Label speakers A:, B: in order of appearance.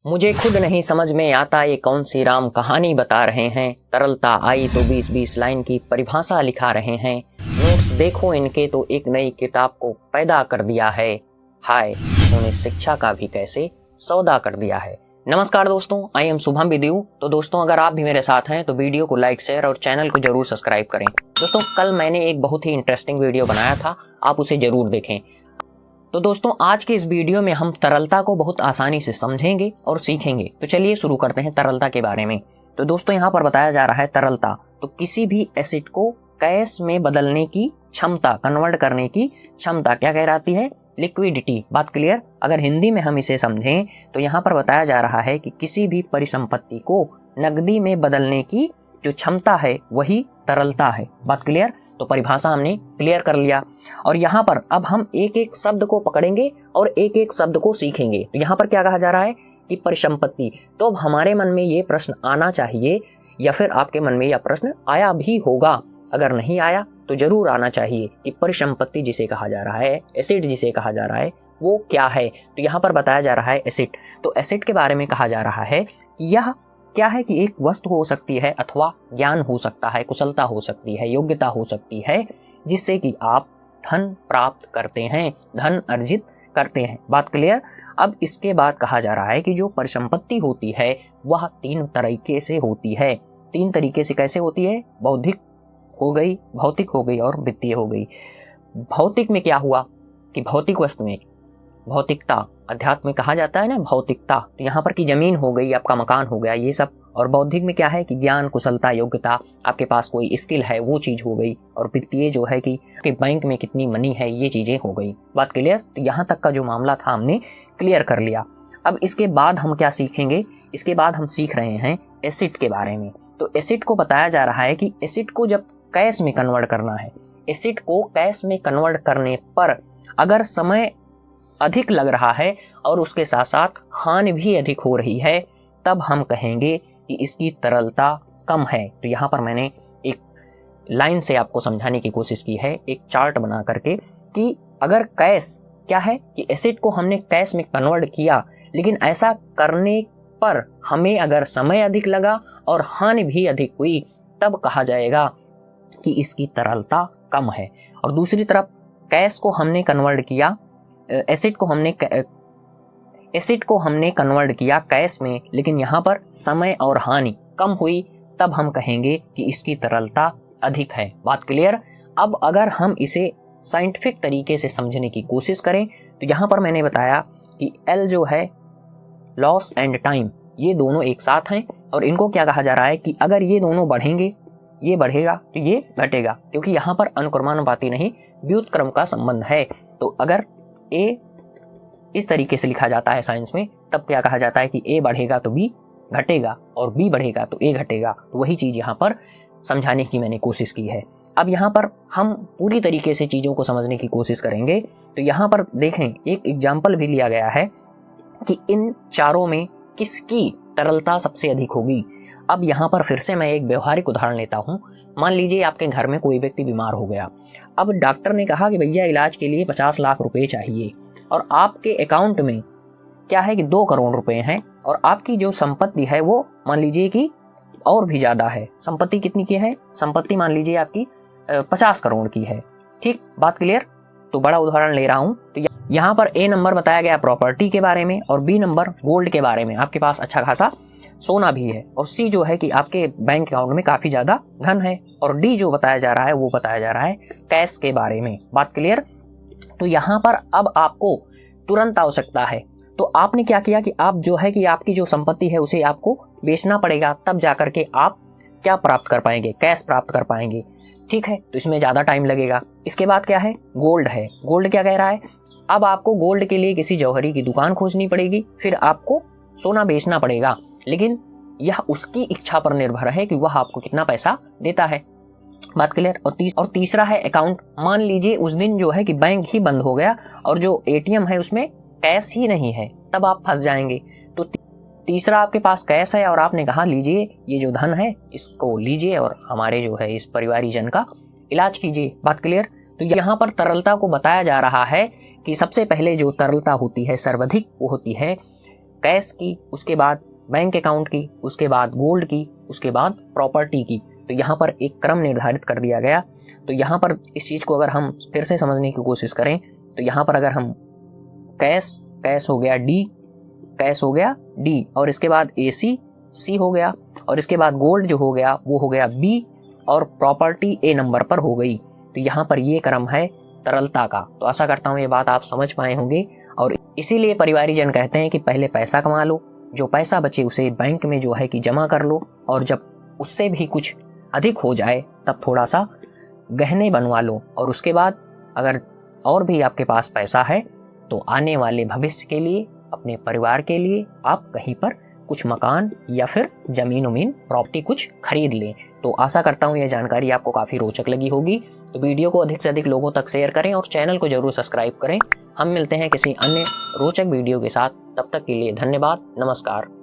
A: मुझे खुद नहीं समझ में आता ये कौन सी राम कहानी बता रहे हैं। तरलता आई तो 20-20 लाइन की परिभाषा लिखा रहे हैं। नोट्स देखो इनके तो एक नई किताब को पैदा कर दिया है। हाय, उन्होंने शिक्षा का भी कैसे सौदा कर दिया है। नमस्कार दोस्तों, आई एम शुभम विद्यू। तो दोस्तों, अगर आप भी मेरे साथ हैं तो वीडियो को लाइक, शेयर और चैनल को जरूर सब्सक्राइब करें। दोस्तों, कल मैंने एक बहुत ही इंटरेस्टिंग वीडियो बनाया था, आप उसे जरूर देखें। तो दोस्तों, आज के इस वीडियो में हम तरलता को बहुत आसानी से समझेंगे और सीखेंगे। तो चलिए शुरू करते हैं तरलता के बारे में। तो दोस्तों, यहाँ पर बताया जा रहा है तरलता तो किसी भी एसिड को गैस में बदलने की क्षमता, कन्वर्ट करने की क्षमता क्या कहलाती है? लिक्विडिटी। बात क्लियर? अगर हिंदी में हम इसे समझें तो यहाँ पर बताया जा रहा है कि किसी भी परिसंपत्ति को नकदी में बदलने की जो क्षमता है वही तरलता है। बात क्लियर? तो परिभाषा हमने क्लियर कर लिया और यहाँ पर अब हम एक एक शब्द को पकड़ेंगे और एक एक शब्द को सीखेंगे। तो यहाँ पर क्या कहा जा रहा है कि परिसंपत्ति। तो अब हमारे मन में ये प्रश्न आना चाहिए या फिर आपके मन में यह प्रश्न आया भी होगा, अगर नहीं आया तो जरूर आना चाहिए कि परिसंपत्ति जिसे कहा जा रहा है, एसिड जिसे कहा जा रहा है, वो क्या है। तो यहाँ पर बताया जा रहा है एसिड। तो एसिड के बारे में कहा जा रहा है कि यह क्या है कि एक वस्तु हो सकती है अथवा ज्ञान हो सकता है, कुशलता हो सकती है, योग्यता हो सकती है, जिससे कि आप धन प्राप्त करते हैं, धन अर्जित करते हैं। बात क्लियर? अब इसके बाद कहा जा रहा है कि जो परिसंपत्ति होती है वह 3 तरीके से होती है। 3 तरीके से कैसे होती है? बौद्धिक हो गई, भौतिक हो गई और वित्तीय हो गई। भौतिक में क्या हुआ कि भौतिक वस्तु में भौतिकता, अध्यात्म में कहा जाता है ना भौतिकता। तो यहाँ पर की जमीन हो गई, आपका मकान हो गया, ये सब। और बौद्धिक में क्या है कि ज्ञान, कुशलता, योग्यता, आपके पास कोई स्किल है, वो चीज हो गई। और वित्तीय जो है कि बैंक में कितनी मनी है, ये चीजें हो गई। बात क्लियर? तो यहाँ तक का जो मामला था हमने क्लियर कर लिया। अब इसके बाद हम क्या सीखेंगे? इसके बाद हम सीख रहे हैं एसिड के बारे में। तो एसिड को बताया जा रहा है कि एसिड को जब गैस में कन्वर्ट करना है, एसिड को गैस में कन्वर्ट करने पर अगर समय अधिक लग रहा है और उसके साथ साथ हानि भी अधिक हो रही है, तब हम कहेंगे कि इसकी तरलता कम है। तो यहाँ पर मैंने एक लाइन से आपको समझाने की कोशिश की है, एक चार्ट बना करके, कि अगर गैस क्या है कि एसिड को हमने गैस में कन्वर्ट किया, लेकिन ऐसा करने पर हमें अगर समय अधिक लगा और हानि भी अधिक हुई, तब कहा जाएगा कि इसकी तरलता कम है। और दूसरी तरफ गैस को हमने कन्वर्ट किया, एसिड को हमने कन्वर्ट किया गैस में, लेकिन यहाँ पर समय और हानि कम हुई, तब हम कहेंगे कि इसकी तरलता अधिक है। बात क्लियर? अब अगर हम इसे साइंटिफिक तरीके से समझने की कोशिश करें तो यहाँ पर मैंने बताया कि L जो है, लॉस एंड टाइम, ये दोनों एक साथ हैं और इनको क्या कहा जा रहा है कि अगर ये दोनों बढ़ेंगे, ये बढ़ेगा तो ये घटेगा, क्योंकि यहाँ पर अनुक्रमानुपाती नहीं, व्युत्क्रम का संबंध है। तो अगर A इस तरीके से लिखा जाता है साइंस में, तब क्या कहा जाता है कि A बढ़ेगा तो B घटेगा और B बढ़ेगा तो A घटेगा। तो वही चीज यहाँ पर समझाने की मैंने कोशिश की है। अब यहाँ पर हम पूरी तरीके से चीजों को समझने की कोशिश करेंगे। तो यहाँ पर देखें, एक एग्जाम्पल भी लिया गया है कि इन चारों में किसकी तरलता सबसे अधिक होगी। अब यहाँ पर फिर से मैं एक व्यवहारिक उदाहरण लेता हूँ। मान लीजिए आपके घर में कोई व्यक्ति बीमार हो गया। अब डॉक्टर ने कहा कि भैया इलाज के लिए 50 लाख रुपए चाहिए, और आपके अकाउंट में क्या है कि 2 करोड़ रुपए हैं, और आपकी जो संपत्ति है वो मान लीजिए कि और भी ज्यादा है। संपत्ति कितनी की है? संपत्ति मान लीजिए आपकी 50 करोड़ की है। ठीक, बात क्लियर? तो बड़ा उदाहरण ले रहा हूं। तो यहाँ पर A नंबर बताया गया प्रॉपर्टी के बारे में और B नंबर गोल्ड के बारे में, आपके पास अच्छा खासा सोना भी है, और C जो है कि आपके बैंक अकाउंट में काफी ज्यादा धन है, और D जो बताया जा रहा है वो बताया जा रहा है कैश के बारे में। बात क्लियर? तो यहाँ पर अब आपको तुरंत आवश्यकता है, तो आपने क्या किया कि आप जो है कि आपकी जो संपत्ति है उसे आपको बेचना पड़ेगा, तब जाकर के आप क्या प्राप्त कर पाएंगे? कैश प्राप्त कर पाएंगे। ठीक है, तो इसमें ज्यादा टाइम लगेगा। इसके बाद क्या है? गोल्ड है। गोल्ड क्या कह रहा है? अब आपको गोल्ड के लिए किसी जौहरी की दुकान खोजनी पड़ेगी, फिर आपको सोना बेचना पड़ेगा, लेकिन यह उसकी इच्छा पर निर्भर है कि वह आपको कितना पैसा देता है। बात क्लियर? और तीसरा है अकाउंट। मान लीजिए उस दिन जो है कि बैंक ही बंद हो गया और जो ATM है उसमें कैश ही नहीं है, तब आप फंस जाएंगे। तो तीसरा आपके पास कैश है और आपने कहा लीजिए ये जो धन है इसको लीजिए और हमारे जो है इस परिवारीजन का इलाज कीजिए। बात क्लियर? तो यहाँ पर तरलता को बताया जा रहा है कि सबसे पहले जो तरलता होती है सर्वाधिक, वो होती है कैश की, उसके बाद बैंक अकाउंट की, उसके बाद गोल्ड की, उसके बाद प्रॉपर्टी की। तो यहाँ पर एक क्रम निर्धारित कर दिया गया। तो यहाँ पर इस चीज़ को अगर हम फिर से समझने की कोशिश करें तो यहाँ पर अगर हम कैश हो गया डी, कैश हो गया डी, और इसके बाद AC C हो गया, और इसके बाद गोल्ड जो हो गया वो हो गया B, और प्रॉपर्टी A नंबर पर हो गई। तो यहाँ पर ये क्रम है तरलता का। तो आशा करता हूँ ये बात आप समझ पाए होंगे, और इसीलिए परिवारीजन कहते हैं कि पहले पैसा कमा लो, जो पैसा बचे उसे बैंक में जो है कि जमा कर लो, और जब उससे भी कुछ अधिक हो जाए तब थोड़ा सा गहने बनवा लो, और उसके बाद अगर और भी आपके पास पैसा है तो आने वाले भविष्य के लिए, अपने परिवार के लिए आप कहीं पर कुछ मकान या फिर जमीन उमीन प्रॉपर्टी कुछ खरीद लें। तो आशा करता हूँ यह जानकारी आपको काफ़ी रोचक लगी होगी। तो वीडियो को अधिक से अधिक लोगों तक शेयर करें और चैनल को जरूर सब्सक्राइब करें। हम मिलते हैं किसी अन्य रोचक वीडियो के साथ, तब तक के लिए धन्यवाद, नमस्कार।